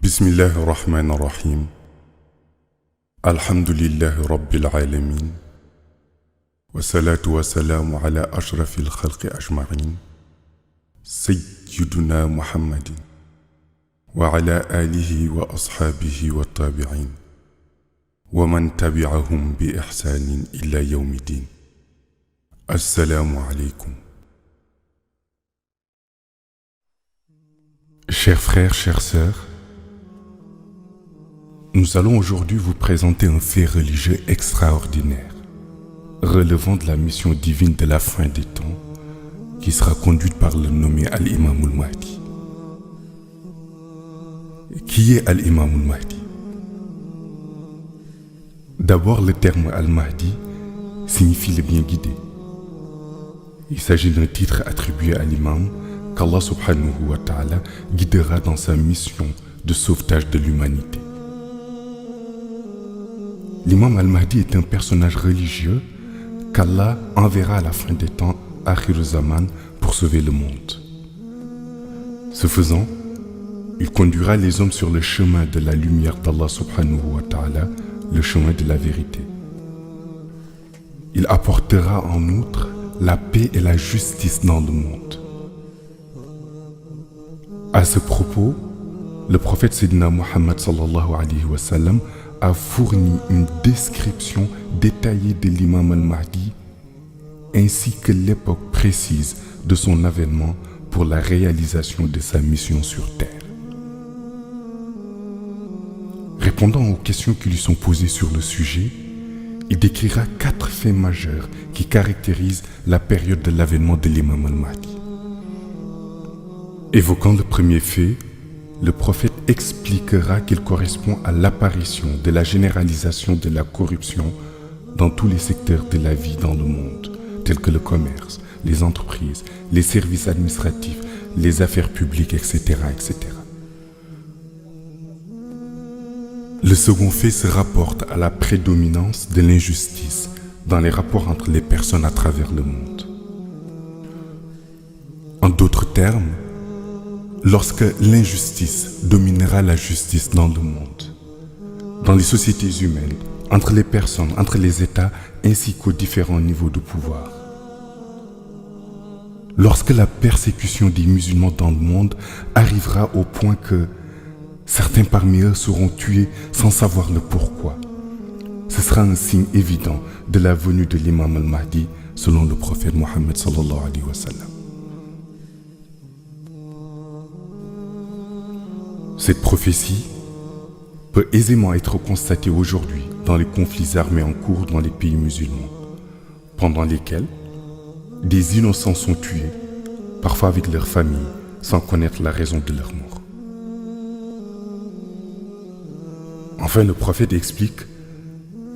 بسم الله الرحمن الرحيم. الحمد لله رب العالمين، والصلاة والسلام على أشرف الخلق أجمعين، سيدنا محمد وعلى آله وأصحابه والتابعين ومن تبعهم بإحسان إلى يوم الدين. السلام عليكم. Chers frères, chères sœurs, nous allons aujourd'hui vous présenter un fait religieux extraordinaire, relevant de la mission divine de la fin des temps, qui sera conduite par le nommé Al-Imam al-Mahdi. Qui est Al-Imam al-Mahdi? D'abord, le terme Al-Mahdi signifie le bien guidé. Il s'agit d'un titre attribué à l'imam qu'Allah subhanahu wa ta'ala guidera dans sa mission de sauvetage de l'humanité. L'imam al-Mahdi est un personnage religieux qu'Allah enverra à la fin des temps, Akhir Zaman, pour sauver le monde. Ce faisant, il conduira les hommes sur le chemin de la lumière d'Allah subhanahu wa ta'ala, le chemin de la vérité. Il apportera en outre la paix et la justice dans le monde. À ce propos, le prophète Sayyidina Muhammad sallallahu alayhi wa sallam a fourni une description détaillée de l'imam al-Mahdi ainsi que l'époque précise de son avènement pour la réalisation de sa mission sur terre. Répondant aux questions qui lui sont posées sur le sujet, il décrira 4 faits majeurs qui caractérisent la période de l'avènement de l'imam al-Mahdi. Évoquant le premier fait, le prophète expliquera qu'il correspond à l'apparition de la généralisation de la corruption dans tous les secteurs de la vie dans le monde, tels que le commerce, les entreprises, les services administratifs, les affaires publiques, etc., etc. Le second fait se rapporte à la prédominance de l'injustice dans les rapports entre les personnes à travers le monde. En d'autres termes, lorsque l'injustice dominera la justice dans le monde, dans les sociétés humaines, entre les personnes, entre les États, ainsi qu'aux différents niveaux de pouvoir. Lorsque la persécution des musulmans dans le monde arrivera au point que certains parmi eux seront tués sans savoir le pourquoi, ce sera un signe évident de la venue de l'imam al-Mahdi selon le prophète Mohammed sallallahu alayhi wa sallam. Cette prophétie peut aisément être constatée aujourd'hui dans les conflits armés en cours dans les pays musulmans, pendant lesquels des innocents sont tués, parfois avec leur famille, sans connaître la raison de leur mort. Enfin, le prophète explique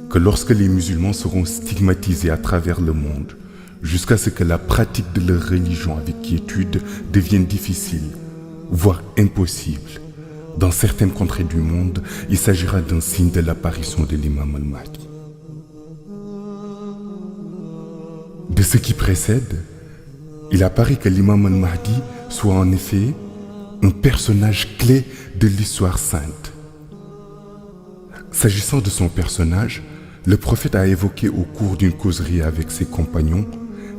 que lorsque les musulmans seront stigmatisés à travers le monde, jusqu'à ce que la pratique de leur religion avec quiétude devienne difficile, voire impossible, dans certaines contrées du monde, il s'agira d'un signe de l'apparition de l'imam al-Mahdi. De ce qui précède, il apparaît que l'imam al-Mahdi soit en effet un personnage clé de l'histoire sainte. S'agissant de son personnage, le prophète a évoqué au cours d'une causerie avec ses compagnons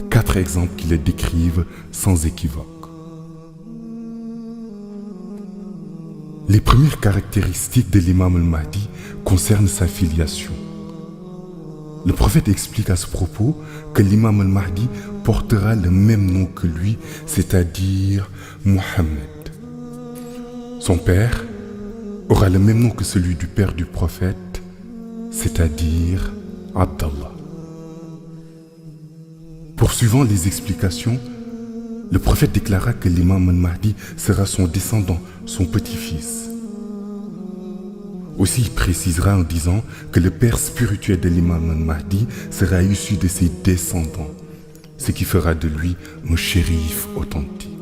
4 exemples qui le décrivent sans équivoque. Les premières caractéristiques de l'imam al-Mahdi concernent sa filiation. Le prophète explique à ce propos que l'imam al-Mahdi portera le même nom que lui, c'est-à-dire Mohammed. Son père aura le même nom que celui du père du prophète, c'est-à-dire Abdallah. Poursuivant les explications, le prophète déclara que l'imam al-Mahdi sera son descendant, son petit-fils. Aussi, il précisera en disant que le père spirituel de l'imam al-Mahdi sera issu de ses descendants, ce qui fera de lui un shérif authentique.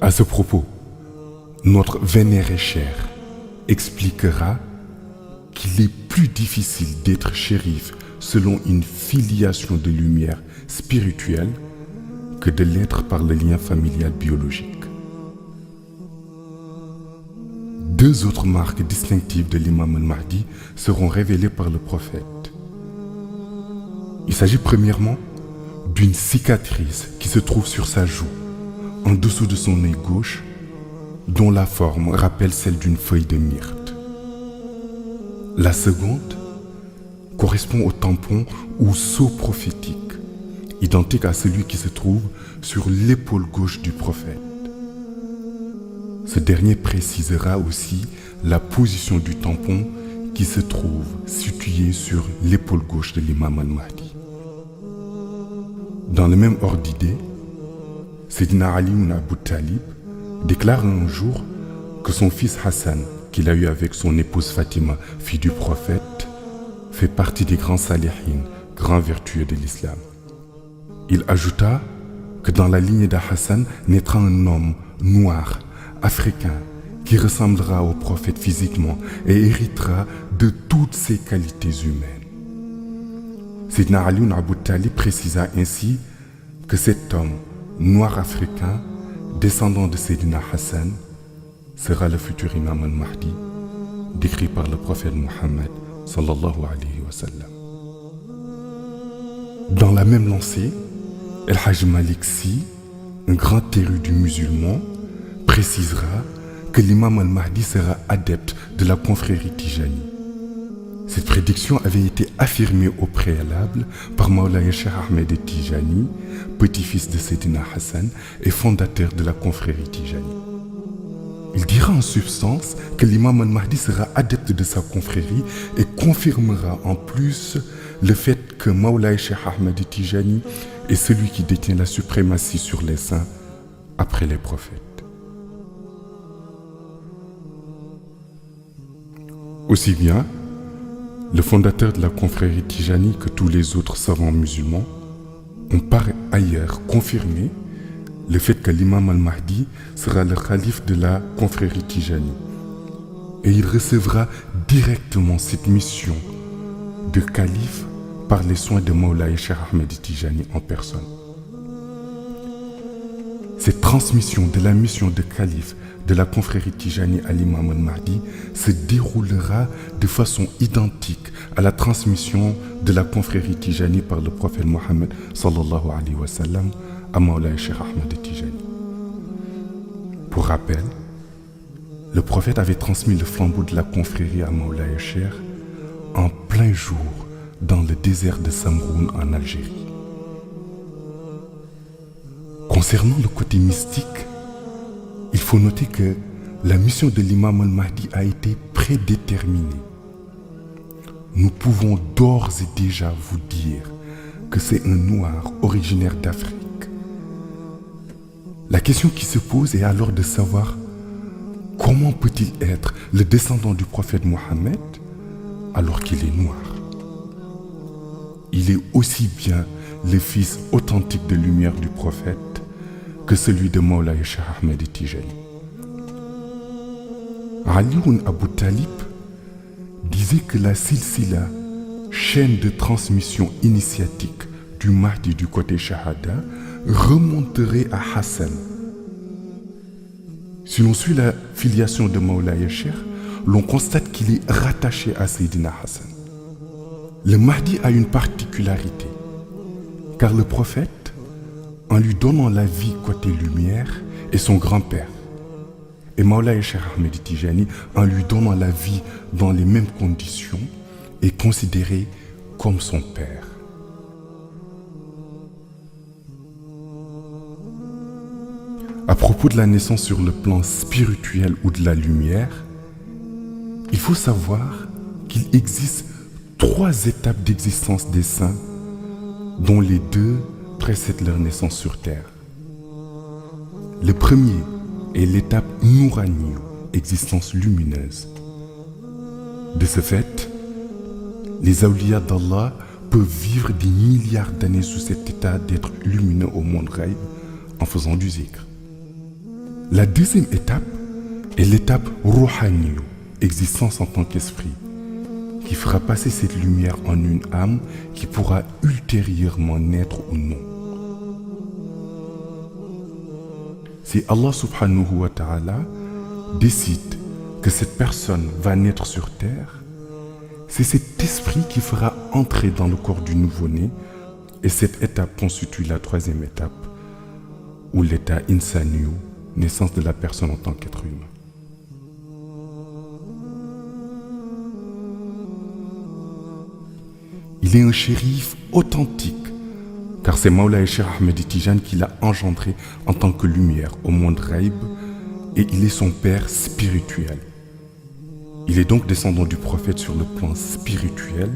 À ce propos, notre vénéré cher expliquera qu'il est plus difficile d'être shérif selon une filiation de lumière spirituelle que de l'être par le lien familial biologique. Deux autres marques distinctives de l'imam al-Mahdi seront révélées par le prophète. Il s'agit premièrement d'une cicatrice qui se trouve sur sa joue, en dessous de son œil gauche, dont la forme rappelle celle d'une feuille de myrte. La seconde correspond au tampon ou sceau prophétique, identique à celui qui se trouve sur l'épaule gauche du prophète. Ce dernier précisera aussi la position du tampon qui se trouve situé sur l'épaule gauche de l'imam al-Mahdi. Dans le même ordre d'idée, Sayyidina Ali ibn Abu Talib déclare un jour que son fils Hassan, qu'il a eu avec son épouse Fatima, fille du prophète, fait partie des grands salihin, grands vertueux de l'islam. Il ajouta que dans la lignée d'Hassan naîtra un homme noir, africain, qui ressemblera au prophète physiquement et héritera de toutes ses qualités humaines. Sayyidina Ali ibn Abu Talib précisa ainsi que cet homme noir africain, descendant de Sayyidina Hassan, sera le futur imam al-Mahdi, décrit par le prophète Mohammed sallallahu alayhi wa sallam. Dans la même lancée, El-Hajj Malik Sy, un grand érudit musulman, précisera que l'imam al-Mahdi sera adepte de la confrérie Tijani. Cette prédiction avait été affirmée au préalable par Mawlaya Cheikh Ahmed Tijani, petit-fils de Sayyidina Hassan et fondateur de la confrérie Tijani. Il dira en substance que l'imam al-Mahdi sera adepte de sa confrérie et confirmera en plus le fait que Mawlaya Cheikh Ahmed Tijani est celui qui détient la suprématie sur les saints après les prophètes. Aussi bien le fondateur de la confrérie Tijani que tous les autres savants musulmans ont par ailleurs confirmé le fait que l'imam al-Mahdi sera le calife de la confrérie Tijani et il recevra directement cette mission de calife par les soins de Mawlaya Cheikh Ahmed Tijani en personne. Cette transmission de la mission de calife de la confrérie Tijani à l'imam al-Mahdi se déroulera de façon identique à la transmission de la confrérie Tijani par le prophète Mohammed sallallahu alayhi wa sallam à Mawlaya Cheikh Ahmed Tijani. Pour rappel, le prophète avait transmis le flambeau de la confrérie à Mawlaya Cheikh en plein jour dans le désert de Samroun en Algérie. Concernant le côté mystique, il faut noter que la mission de l'imam al-Mahdi a été prédéterminée. Nous pouvons d'ores et déjà vous dire que c'est un noir originaire d'Afrique. La question qui se pose est alors de savoir comment peut-il être le descendant du prophète Mohammed alors qu'il est noir. Il est aussi bien le fils authentique de lumière du prophète que celui de Mawlaya Cheikh Ahmed Tijani. Ali ibn Abu Talib disait que la silsila, chaîne de transmission initiatique du Mahdi du côté Shahada, remonterait à Hassan. Si l'on suit la filiation de Mawlaya Cheikh, l'on constate qu'il est rattaché à Sayyidina Hassan. Le Mahdi a une particularité, car le prophète, en lui donnant la vie côté lumière, est son grand-père. Et Mawlaya Cheikh Ahmed Tijani, en lui donnant la vie dans les mêmes conditions, est considéré comme son père. À propos de la naissance sur le plan spirituel ou de la lumière, il faut savoir qu'il existe 3 étapes d'existence des saints, dont les 2 précèdent leur naissance sur terre. Le premier est l'étape Nourani, existence lumineuse. De ce fait, les awliyas d'Allah peuvent vivre des milliards d'années sous cet état d'être lumineux au monde ghaib en faisant du zikr. La deuxième étape est l'étape Rouhani, existence en tant qu'esprit, qui fera passer cette lumière en une âme qui pourra ultérieurement naître ou non. Si Allah subhanahu wa ta'ala décide que cette personne va naître sur terre, c'est cet esprit qui fera entrer dans le corps du nouveau-né, et cette étape constitue la troisième étape, ou l'état insaniyu, naissance de la personne en tant qu'être humain. Il est un shérif authentique, car c'est Mawlaï Cheikh Ahmed Tijani qui l'a engendré en tant que lumière au monde Raïb, et il est son père spirituel. Il est donc descendant du prophète sur le plan spirituel,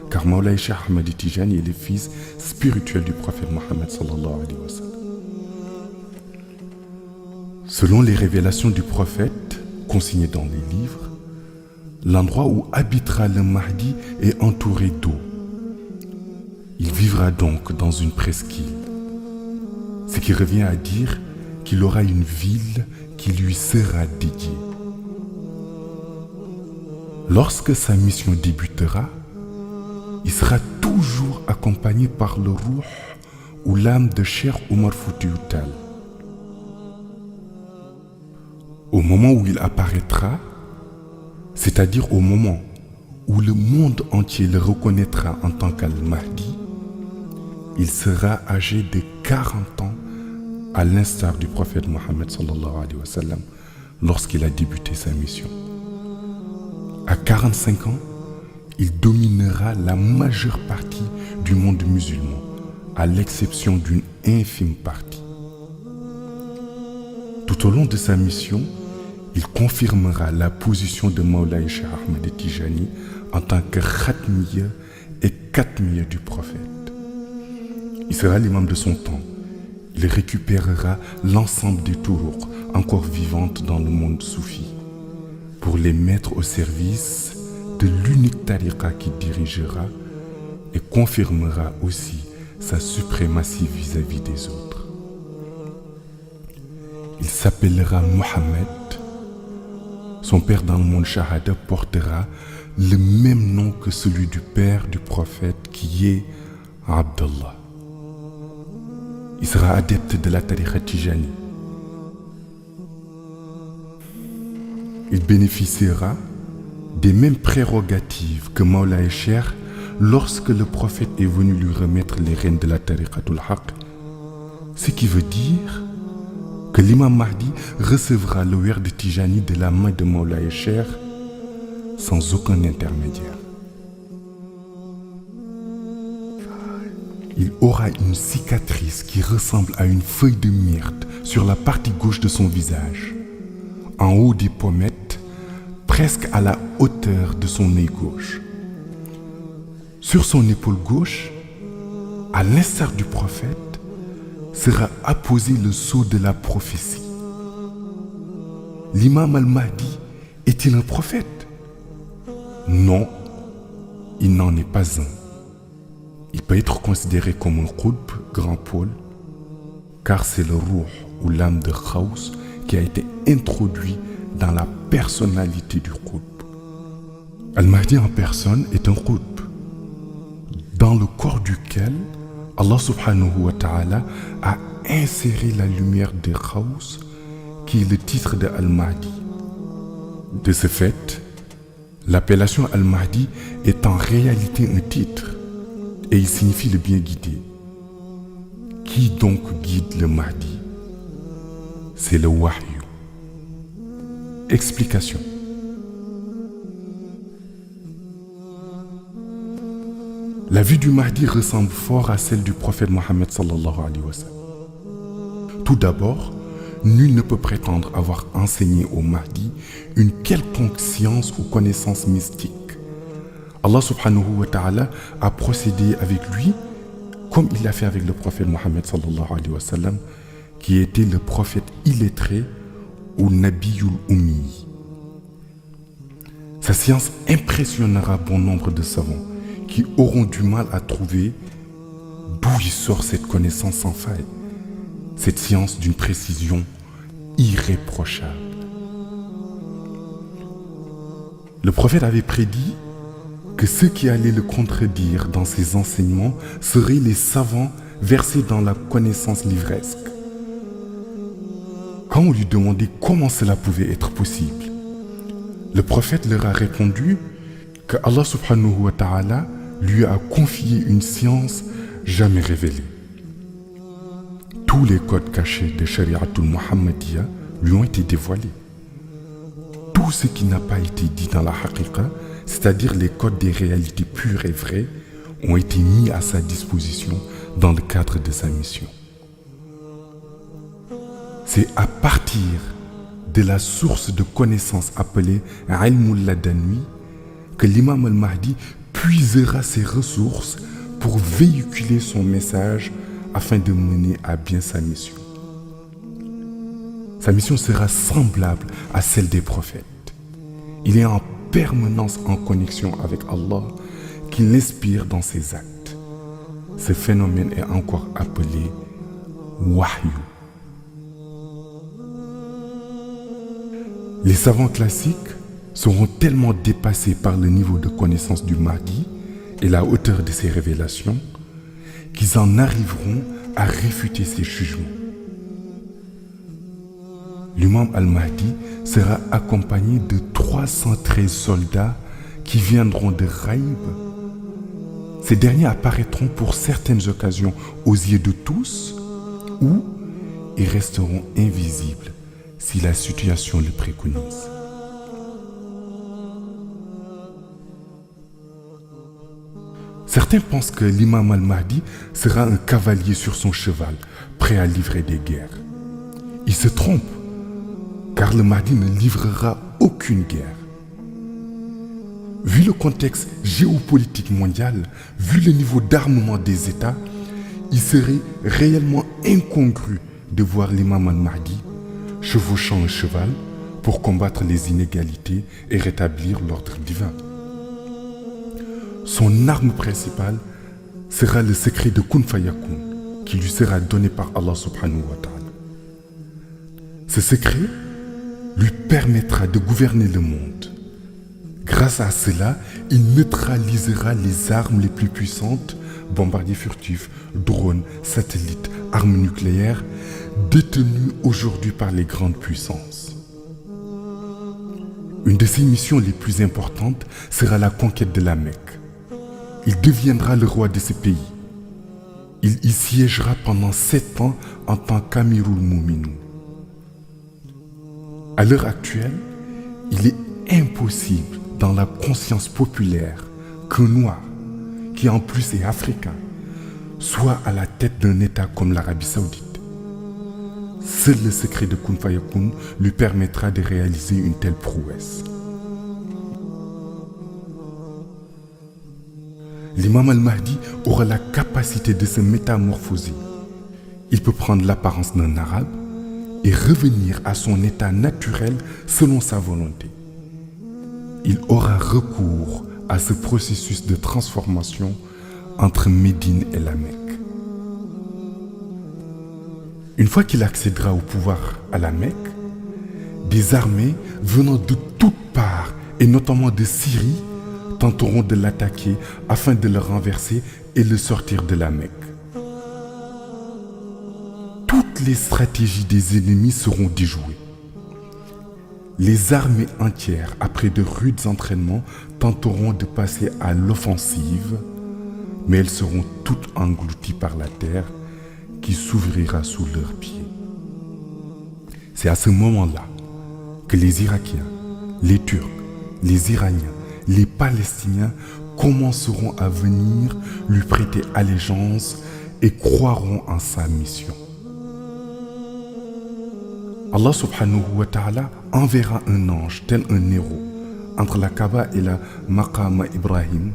car Mawlaï Cheikh Ahmed Tijani est le fils spirituel du prophète Mohammed sallallahu alayhi wa sallam. Selon les révélations du prophète consignées dans les livres, l'endroit où habitera le Mahdi est entouré d'eau. Il vivra donc dans une presqu'île, ce qui revient à dire qu'il aura une ville qui lui sera dédiée. Lorsque sa mission débutera, il sera toujours accompagné par le Ruh ou l'âme de Cheikh Omar Foutiyou Tall. Au moment où il apparaîtra, c'est-à-dire au moment où le monde entier le reconnaîtra en tant qu'Al-Mahdi, il sera âgé de 40 ans, à l'instar du prophète Mohammed sallallahu alayhi wa sallam lorsqu'il a débuté sa mission. À 45 ans, il dominera la majeure partie du monde musulman, à l'exception d'une infime partie. Tout au long de sa mission, il confirmera la position de Mawlaï Cheikh Ahmed Tijani en tant que khatmiya et katmiya du prophète. Il sera l'imam de son temps. Il récupérera l'ensemble des turuq encore vivantes dans le monde soufi pour les mettre au service de l'unique tariqa qu'il dirigera et confirmera aussi sa suprématie vis-à-vis des autres. Il s'appellera Mohammed. Son père dans le monde Shahada portera le même nom que celui du père du prophète qui est Abdallah. Il sera adepte de la tariqa Tijani. Il bénéficiera des mêmes prérogatives que Mawlaï Cheikh lorsque le prophète est venu lui remettre les rênes de la tariqatul haq. Ce qui veut dire que l'imam Mahdi recevra le werd de Tijani de la main de Mawlaï Cheikh sans aucun intermédiaire. Il aura une cicatrice qui ressemble à une feuille de myrte sur la partie gauche de son visage, en haut des pommettes, presque à la hauteur de son œil gauche. Sur son épaule gauche, à l'instar du prophète, sera apposé le sceau de la prophétie. L'imam al-Mahdi est-il un prophète? Non, il n'en est pas un. Il peut être considéré comme un qutb, grand pôle, car c'est le ruh ou l'âme de Khaous qui a été introduit dans la personnalité du qutb. Al-Mahdi en personne est un qutb, dans le corps duquel Allah subhanahu wa ta'ala a inséré la lumière de Khaous, qui est le titre de Al-Mahdi. De ce fait, l'appellation Al-Mahdi est en réalité un titre, et il signifie le bien guidé. Qui donc guide le Mahdi? C'est le Wahyu. Explication. La vie du Mahdi ressemble fort à celle du prophète Mohammed sallallahu alayhi wa sallam. Tout d'abord, nul ne peut prétendre avoir enseigné au Mahdi une quelconque science ou connaissance mystique. Allah subhanahu wa ta'ala a procédé avec lui comme il l'a fait avec le prophète Mohammed sallallahu alayhi wa sallam, qui était le prophète illettré ou Nabiyul Ummi. Sa science impressionnera bon nombre de savants qui auront du mal à trouver d'où il sort cette connaissance sans faille, cette science d'une précision irréprochable. Le prophète avait prédit que ceux qui allaient le contredire dans ses enseignements seraient les savants versés dans la connaissance livresque. Quand on lui demandait comment cela pouvait être possible, Le prophète leur a répondu que Allah subhanahu wa ta'ala lui a confié une science jamais révélée. Tous les codes cachés de Shari'atul Muhammadiyya lui ont été dévoilés. Tout ce qui n'a pas été dit dans la haqiqa, c'est-à-dire les codes des réalités pures et vraies, ont été mis à sa disposition dans le cadre de sa mission. C'est à partir de la source de connaissances appelée Ilmul Ladani que l'imam al-Mahdi puisera ses ressources pour véhiculer son message afin de mener à bien sa mission. Sa mission sera semblable à celle des prophètes. Il est en permanence en connexion avec Allah qui l'inspire dans ses actes. Ce phénomène est encore appelé Wahyu. Les savants classiques seront tellement dépassés par le niveau de connaissance du Mahdi et la hauteur de ses révélations qu'ils en arriveront à réfuter ses jugements. L'imam al-Mahdi sera accompagné de 313 soldats qui viendront de Raïb. Ces derniers apparaîtront pour certaines occasions aux yeux de tous ou ils resteront invisibles si la situation le préconise. Certains pensent que l'imam al-Mahdi sera un cavalier sur son cheval, prêt à livrer des guerres. Ils se trompent, car le Mahdi ne livrera aucune guerre. Vu le contexte géopolitique mondial, vu le niveau d'armement des États, il serait réellement incongru de voir l'imam al-Mahdi chevauchant un cheval pour combattre les inégalités et rétablir l'ordre divin. Son arme principale sera le secret de Kun Fayakun qui lui sera donné par Allah subhanahu wa ta'ala. Ce secret lui permettra de gouverner le monde. Grâce à cela, il neutralisera les armes les plus puissantes, bombardiers furtifs, drones, satellites, armes nucléaires, détenues aujourd'hui par les grandes puissances. Une de ses missions les plus importantes sera la conquête de la Mecque. Il deviendra le roi de ce pays. Il y siégera pendant 7 ans en tant qu'Amirul Mu'minin. À l'heure actuelle, il est impossible dans la conscience populaire qu'un noir, qui en plus est africain, soit à la tête d'un État comme l'Arabie Saoudite. Seul le secret de Kun Fayakun lui permettra de réaliser une telle prouesse. L'imam al-Mahdi aura la capacité de se métamorphoser. Il peut prendre l'apparence d'un arabe et revenir à son état naturel selon sa volonté. Il aura recours à ce processus de transformation entre Médine et la Mecque. Une fois qu'il accédera au pouvoir à la Mecque, des armées venant de toutes parts, et notamment de Syrie, tenteront de l'attaquer afin de le renverser et le sortir de la Mecque. Toutes les stratégies des ennemis seront déjouées. Les armées entières, après de rudes entraînements, tenteront de passer à l'offensive, mais elles seront toutes englouties par la terre qui s'ouvrira sous leurs pieds. C'est à ce moment-là que les Irakiens, les Turcs, les Iraniens, les Palestiniens commenceront à venir lui prêter allégeance et croiront en sa mission. Allah subhanahu wa ta'ala enverra un ange tel un héros entre la Kaaba et la Maqama Ibrahim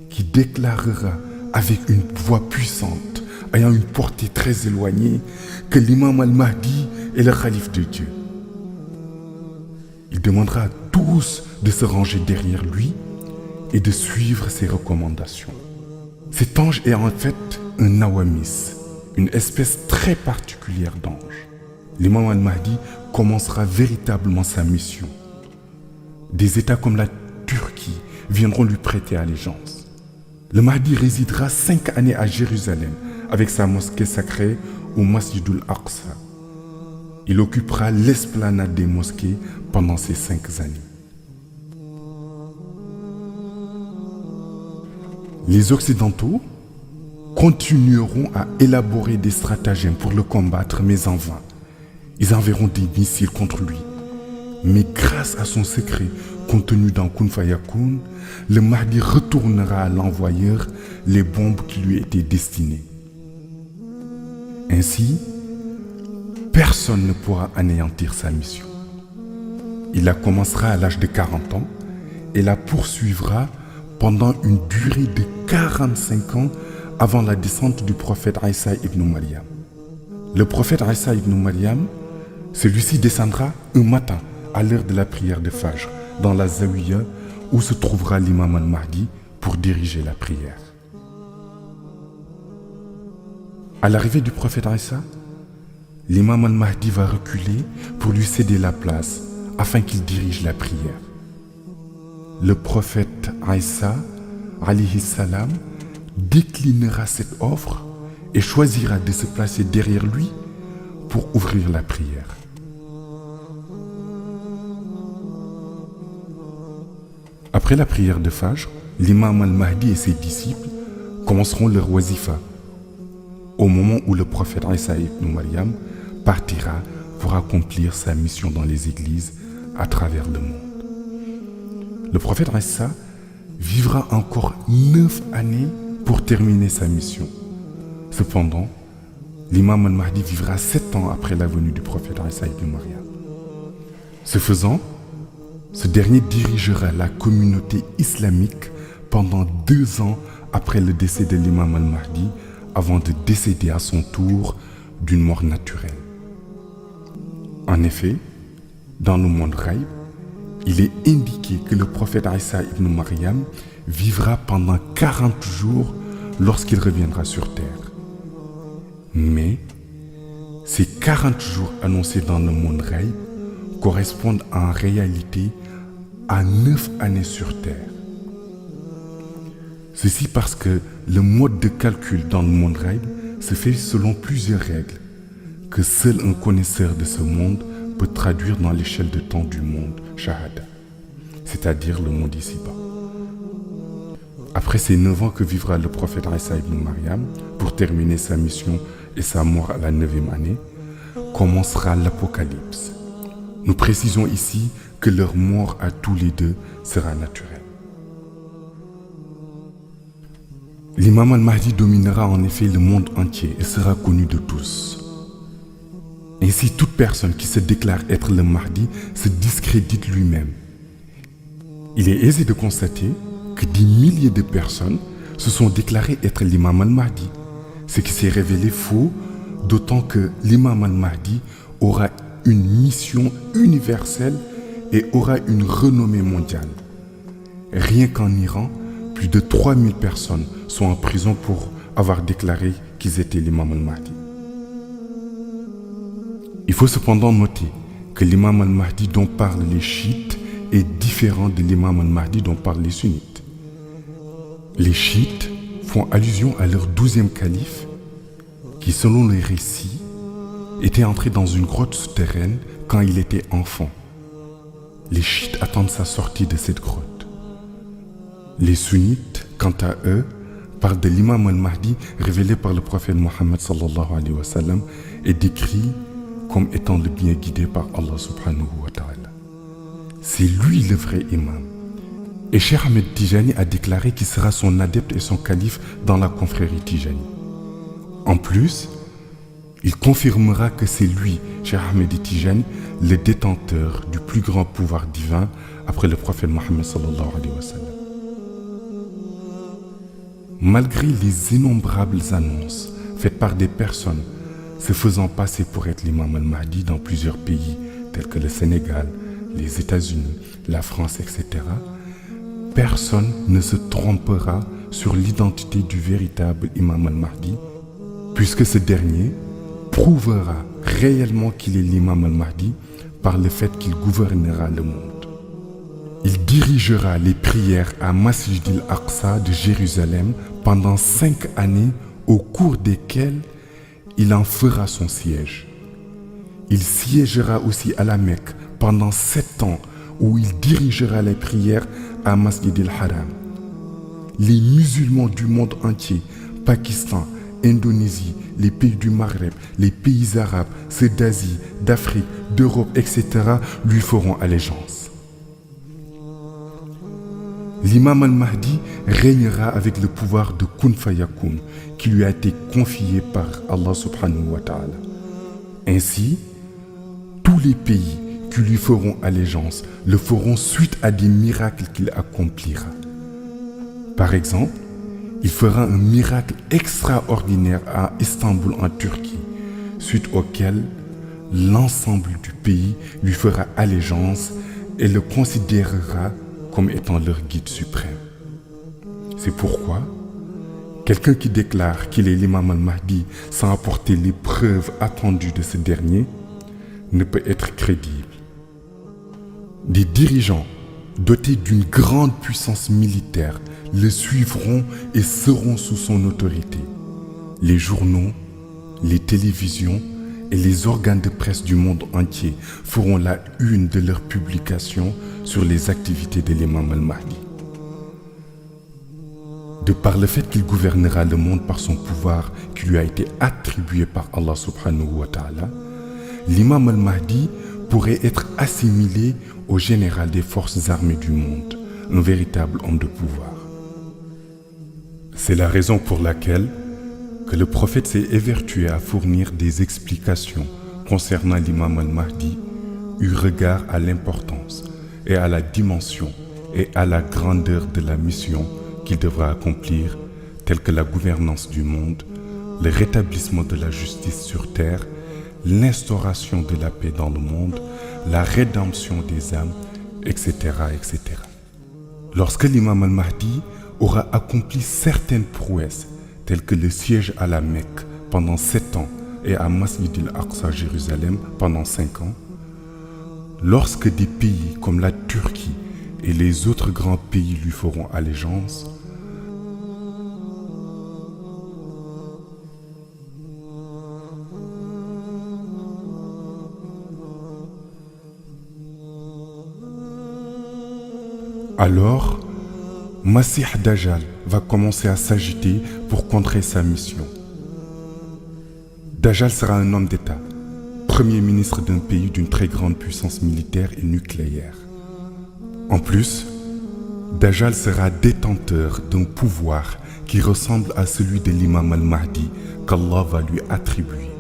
qui déclarera avec une voix puissante ayant une portée très éloignée que l'imam al-Mahdi est le khalife de Dieu. Il demandera à tous de se ranger derrière lui et de suivre ses recommandations. Cet ange est en fait un nawamis, une espèce très particulière d'ange. L'imam al-Mahdi commencera véritablement sa mission. Des États comme la Turquie viendront lui prêter allégeance. Le Mahdi résidera 5 années à Jérusalem avec sa mosquée sacrée au Masjidul Aqsa. Il occupera l'esplanade des mosquées pendant ces 5 années. Les Occidentaux continueront à élaborer des stratagèmes pour le combattre, mais en vain. Ils enverront des missiles contre lui. Mais grâce à son secret contenu dans Kun Fayakun, le Mahdi retournera à l'envoyeur les bombes qui lui étaient destinées. Ainsi, personne ne pourra anéantir sa mission. Il la commencera à l'âge de 40 ans et la poursuivra pendant une durée de 45 ans avant la descente du prophète Isa ibn Maryam. Le prophète Isa ibn Maryam, celui-ci descendra un matin à l'heure de la prière de Fajr dans la Zawiya où se trouvera l'imam al-Mahdi pour diriger la prière. À l'arrivée du prophète Isa, l'imam al-Mahdi va reculer pour lui céder la place afin qu'il dirige la prière. Le prophète Isa, alayhi salam, déclinera cette offre et choisira de se placer derrière lui pour ouvrir la prière. Après la prière de Fajr, l'imam al-Mahdi et ses disciples commenceront leur wazifa au moment où le prophète Isa ibn Maryam partira pour accomplir sa mission dans les églises à travers le monde. Le prophète Isa vivra encore 9 années pour terminer sa mission. Cependant, l'imam al-Mahdi vivra 7 ans après la venue du prophète Isa ibn Maryam. Ce faisant, ce dernier dirigera la communauté islamique pendant 2 ans après le décès de l'imam al-Mahdi avant de décéder à son tour d'une mort naturelle. En effet, dans le monde Ghaib, il est indiqué que le prophète Isa ibn Maryam vivra pendant 40 jours lorsqu'il reviendra sur terre. Mais ces 40 jours annoncés dans le monde Ghaib correspondent en réalité à 9 années sur terre. Ceci parce que le mode de calcul dans le monde Ghaib se fait selon plusieurs règles que seul un connaisseur de ce monde peut traduire dans l'échelle de temps du monde Shahada, c'est-à-dire le monde ici-bas. Après ces 9 ans que vivra le prophète Isa ibn Maryam pour terminer sa mission et sa mort à la 9e année, commencera l'Apocalypse. Nous précisons ici que leur mort à tous les deux sera naturelle. L'imam al-Mahdi dominera en effet le monde entier et sera connu de tous. Ainsi, toute personne qui se déclare être le Mahdi se discrédite lui-même. Il est aisé de constater que des milliers de personnes se sont déclarées être l'imam al-Mahdi, ce qui s'est révélé faux, d'autant que l'imam al-Mahdi aura une mission universelle et aura une renommée mondiale. Rien qu'en Iran, plus de 3000 personnes sont en prison pour avoir déclaré qu'ils étaient l'imam al-Mahdi. Il faut cependant noter que l'imam al-Mahdi dont parlent les chiites est différent de l'imam al-Mahdi dont parlent les sunnites. Les chiites font allusion à leur 12e calife qui, selon les récits, était entré dans une grotte souterraine quand il était enfant. Les chiites attendent sa sortie de cette grotte. Les sunnites, quant à eux, parlent de l'imam al-Mahdi révélé par le prophète Mohammed sallallahu alayhi wa sallam et décrit comme étant le bien guidé par Allah subhanahu wa ta'ala. C'est lui le vrai imam. Et Cheikh Ahmed Tijani a déclaré qu'il sera son adepte et son calife dans la confrérie Tijani. En plus, il confirmera que c'est lui, Cheikh Ahmed Tijani, le détenteur du plus grand pouvoir divin après le prophète Mohammed sallallahu alayhi wa sallam. Malgré les innombrables annonces faites par des personnes se faisant passer pour être l'imam al-Mahdi dans plusieurs pays tels que le Sénégal, les États-Unis, la France, etc., personne ne se trompera sur l'identité du véritable imam al-Mahdi, puisque ce dernier prouvera réellement qu'il est l'imam al-Mahdi par le fait qu'il gouvernera le monde. Il dirigera les prières à Masjid al-Aqsa de Jérusalem pendant 5 années au cours desquelles il en fera son siège. Il siégera aussi à la Mecque pendant 7 ans où il dirigera les prières à Masjid al-Haram. les musulmans du monde entier, Pakistan, Indonésie, les pays du Maghreb, les pays arabes, ceux d'Asie, d'Afrique, d'Europe, etc. lui feront allégeance. L'imam al-Mahdi régnera avec le pouvoir de Kun Fayakun qui lui a été confié par Allah subhanahu wa ta'ala. Ainsi, tous les pays qui lui feront allégeance le feront suite à des miracles qu'il accomplira. Par exemple, il fera un miracle extraordinaire à Istanbul en Turquie, suite auquel l'ensemble du pays lui fera allégeance et le considérera comme étant leur guide suprême. C'est pourquoi quelqu'un qui déclare qu'il est l'imam al-Mahdi sans apporter les preuves attendues de ce dernier ne peut être crédible. Des dirigeants dotés d'une grande puissance militaire le suivront et seront sous son autorité. Les journaux, les télévisions et les organes de presse du monde entier feront la une de leurs publications sur les activités de l'imam al-Mahdi. De par le fait qu'il gouvernera le monde par son pouvoir qui lui a été attribué par Allah subhanahu wa ta'ala, l'imam al-Mahdi pourrait être assimilé au général des forces armées du monde, un véritable homme de pouvoir. C'est la raison pour laquelle que le prophète s'est évertué à fournir des explications concernant l'imam al-Mahdi eu regard à l'importance et à la dimension et à la grandeur de la mission qu'il devra accomplir, telle que la gouvernance du monde, le rétablissement de la justice sur terre, l'instauration de la paix dans le monde, la rédemption des âmes, etc., etc. Lorsque l'imam al-Mahdi aura accompli certaines prouesses, telles que le siège à la Mecque pendant 7 ans et à Masjid al-Aqsa Jérusalem pendant 5 ans, lorsque des pays comme la Turquie et les autres grands pays lui feront allégeance, alors Masih Dajjal va commencer à s'agiter pour contrer sa mission. Dajjal sera un homme d'État, premier ministre d'un pays d'une très grande puissance militaire et nucléaire. En plus, Dajjal sera détenteur d'un pouvoir qui ressemble à celui de l'imam al-Mahdi qu'Allah va lui attribuer.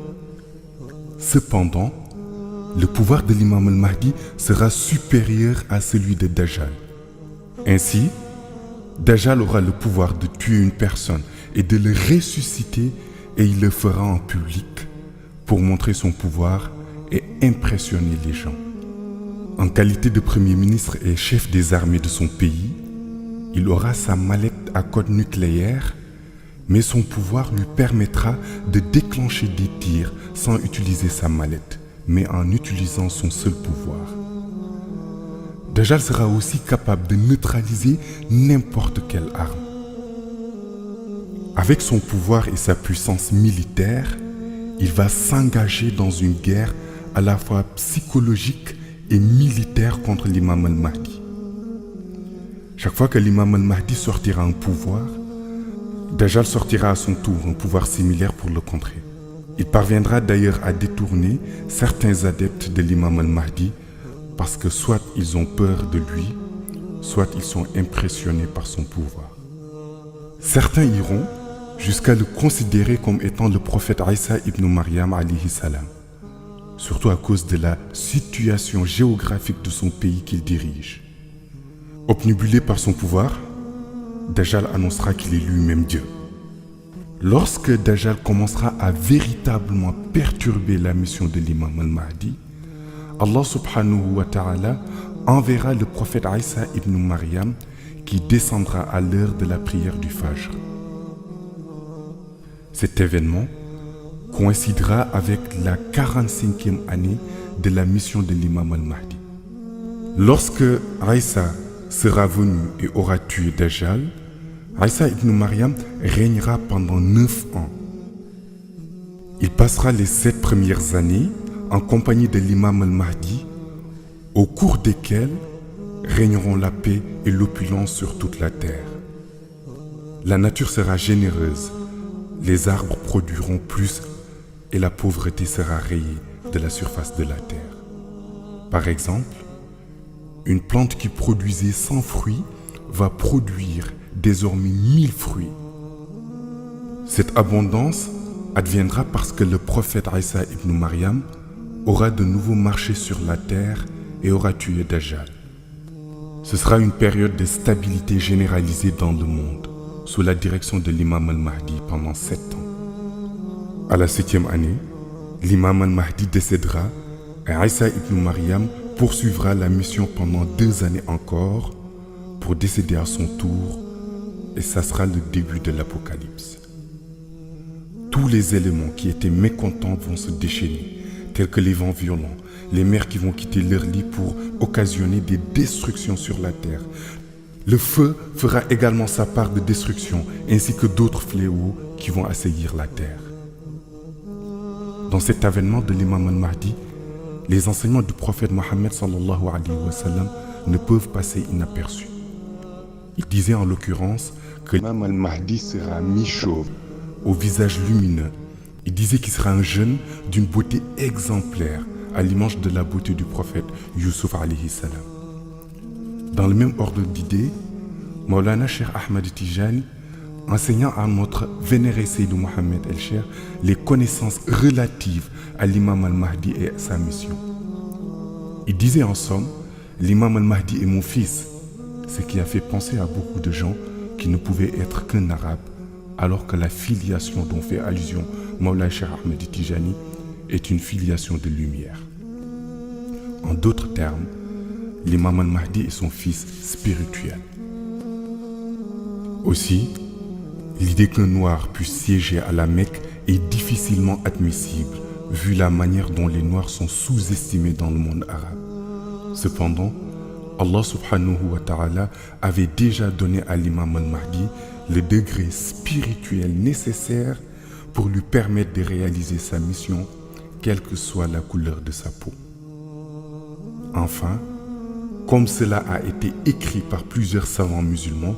Cependant, le pouvoir de l'imam al-Mahdi sera supérieur à celui de Dajjal. Ainsi, Dajjal aura le pouvoir de tuer une personne et de le ressusciter, et il le fera en public pour montrer son pouvoir et impressionner les gens. En qualité de premier ministre et chef des armées de son pays, il aura sa mallette à code nucléaire, mais son pouvoir lui permettra de déclencher des tirs sans utiliser sa mallette, mais en utilisant son seul pouvoir. Dajjal sera aussi capable de neutraliser n'importe quelle arme. Avec son pouvoir et sa puissance militaire, il va s'engager dans une guerre à la fois psychologique et militaire contre l'imam al-Mahdi. Chaque fois que l'imam al-Mahdi sortira un pouvoir, Dajjal sortira à son tour un pouvoir similaire pour le contrer. Il parviendra d'ailleurs à détourner certains adeptes de l'imam al-Mahdi parce que soit ils ont peur de lui, soit ils sont impressionnés par son pouvoir. Certains iront jusqu'à le considérer comme étant le prophète Isa ibn Maryam alayhi salam, surtout à cause de la situation géographique de son pays qu'il dirige. Obnubilé par son pouvoir, Dajjal annoncera qu'il est lui-même Dieu. Lorsque Dajjal commencera à véritablement perturber la mission de l'imam al-Mahdi, Allah subhanahu wa ta'ala enverra le prophète Isa ibn Maryam qui descendra à l'heure de la prière du Fajr. Cet événement coïncidera avec la 45e année de la mission de l'imam al-Mahdi. Lorsque Isa sera venu et aura tué Dajjal, Isa ibn Maryam régnera pendant 9 ans. Il passera les 7 premières années en compagnie de l'imam al-Mahdi, au cours desquelles régneront la paix et l'opulence sur toute la terre. La nature sera généreuse, les arbres produiront plus et la pauvreté sera rayée de la surface de la terre. Par exemple, une plante qui produisait 100 fruits va produire désormais 1000 fruits. Cette abondance adviendra parce que le prophète Isa ibn Maryam aura de nouveau marché sur la terre et aura tué Dajjal. Ce sera une période de stabilité généralisée dans le monde, sous la direction de l'imam al-Mahdi pendant 7 ans. À la 7e année, l'imam al-Mahdi décédera et Isa ibn Maryam poursuivra la mission pendant 2 années encore pour décéder à son tour, et ça sera le début de l'Apocalypse. Tous les éléments qui étaient mécontents vont se déchaîner, tels que les vents violents, les mers qui vont quitter leur lit pour occasionner des destructions sur la terre. Le feu fera également sa part de destruction, ainsi que d'autres fléaux qui vont assaillir la terre. Dans cet avènement de l'imam al-Mahdi, les enseignements du prophète Mohammed sallallahu alayhi wa sallam ne peuvent passer inaperçus. Il disait en l'occurrence que l'imam al-Mahdi sera mi-chauve, au visage lumineux. Il disait qu'il sera un jeune d'une beauté exemplaire, à l'image de la beauté du prophète Yusuf alayhi salam. Dans le même ordre d'idées, Maulana Cheikh Ahmed Tijani, enseignant à notre vénéré Seydou Mohamed El-Cheikh les connaissances relatives à l'imam al-Mahdi et à sa mission. Il disait en somme, l'imam al-Mahdi est mon fils, ce qui a fait penser à beaucoup de gens qui ne pouvaient être qu'un arabe, alors que la filiation dont fait allusion Maulana Cheikh Ahmed Tijani est une filiation de lumière. En d'autres termes, l'imam al-Mahdi est son fils spirituel. Aussi, l'idée qu'un noir puisse siéger à la Mecque est difficilement admissible, vu la manière dont les noirs sont sous-estimés dans le monde arabe. Cependant, Allah subhanahu wa ta'ala avait déjà donné à l'imam al-Mahdi le degré spirituel nécessaire pour lui permettre de réaliser sa mission, quelle que soit la couleur de sa peau. Enfin, comme cela a été écrit par plusieurs savants musulmans,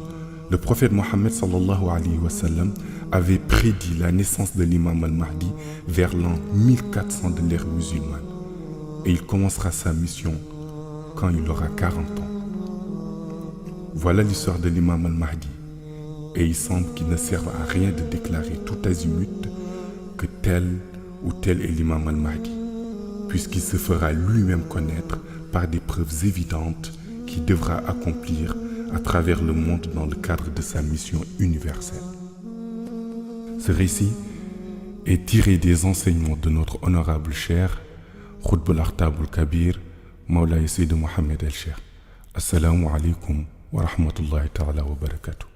le prophète Mohammed sallallahu alayhi wa sallam avait prédit la naissance de l'imam al-Mahdi vers l'an 1400 de l'ère musulmane. Et il commencera sa mission quand il aura 40 ans. Voilà l'histoire de l'imam al-Mahdi. Et il semble qu'il ne serve à rien de déclarer tout azimut que tel ou tel est l'imam al-Mahdi, puisqu'il se fera lui-même connaître par des preuves évidentes qu'il devra accomplir à travers le monde dans le cadre de sa mission universelle. Ce récit est tiré des enseignements de notre honorable cher Khutb al-Akhtab al-Kabir, Mawlaya Seydou Mohamed El-Cheikh. Assalamu alaikum wa rahmatullahi ta'ala wa barakatuh.